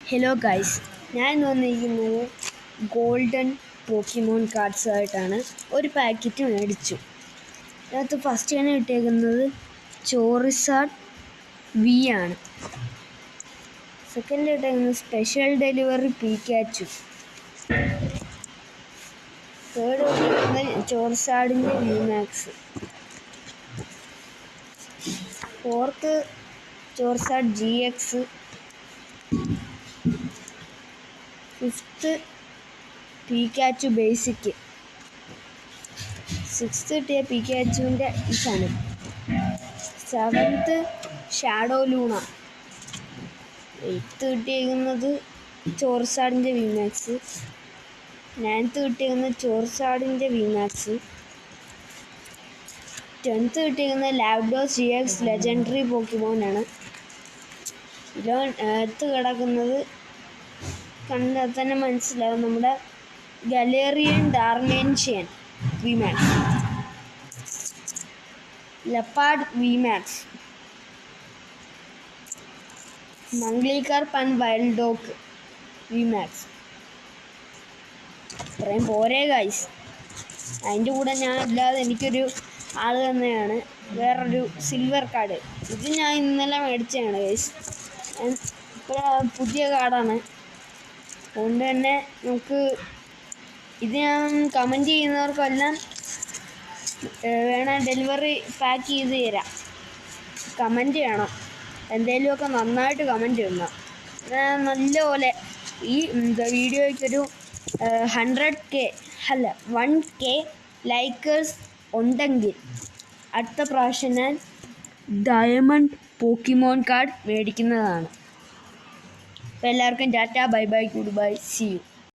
Hello guys, ഞാൻ വന്നിരിക്കുന്നത് golden പോക്കിമോൺ cards ആയിട്ടാണ്. ഒരു പാക്കറ്റ് മേടിച്ചു. അതിനകത്ത് ഫസ്റ്റ് തന്നെ ഇട്ടേക്കുന്നത് ചോറിസാഡ് വി ആണ്. സെക്കൻഡ് ഇട്ടേക്കുന്നത് സ്പെഷ്യൽ ഡെലിവറി പീക്കാച്ചു. തേർഡ് ഇട്ടേക്കുന്നത് ചോറിസാഡിൻ്റെ V max. Fourth Charizard G X. Fifth Pikachu basic. Sixth കിട്ടിയ പീക്കാച്ചുവിൻ്റെ ഇതാണ്. Seventh shadow Luna. എയ്ത്ത് കിട്ടിയിരിക്കുന്നത് ചോറിസാഡിൻ്റെ വി മാക്സ്. നയൻത്ത് കിട്ടിയിരിക്കുന്നത് ചോറിസാഡിൻ്റെ വി മാക്സ്. 10th കിട്ടിയിരിക്കുന്നത് ലാബ്ഡോസ് ജി എക്സ് ലെജൻഡറി പോക്കിമോനാണ്. 11th കിടക്കുന്നത് കണ്ടാൽ തന്നെ മനസ്സിലാവും, നമ്മുടെ Galarian Darmanitan V max. Leopard V max. മംഗ്ലീകാർപ്പ് and wild dog V max. ഇത്രയും പോരേ ഗൈസ്. അതിൻ്റെ കൂടെ ഞാൻ അല്ലാതെ എനിക്കൊരു ആൾ തന്നെയാണ്, വേറൊരു സിൽവർ കാർഡ്. ഇത് ഞാൻ ഇന്നലെ മേടിച്ചതാണ് ഗൈസ്. ഇപ്പോൾ പുതിയ കാർഡാണ്. അതുകൊണ്ട് തന്നെ നമുക്ക് ഇത് ഞാൻ കമൻറ്റ് ചെയ്യുന്നവർക്കെല്ലാം വേണം ഡെലിവറി പാക്ക് ചെയ്ത് തരാം. കമൻറ്റ് ചെയ്യണം, എന്തെങ്കിലുമൊക്കെ നന്നായിട്ട് കമൻറ്റ് ചെയ്യണം. നല്ലപോലെ ഈ വീഡിയോയ്ക്കൊരു 100K അല്ല 1K ലൈക്കേഴ്സ് ഉണ്ടെങ്കിൽ അടുത്ത പ്രാവശ്യം ഞാൻ ഡയമണ്ട് പോക്കിമോൺ കാർഡ് മേടിക്കുന്നതാണ്. അപ്പോൾ എല്ലാവർക്കും tata, bye bye, good bye, see U.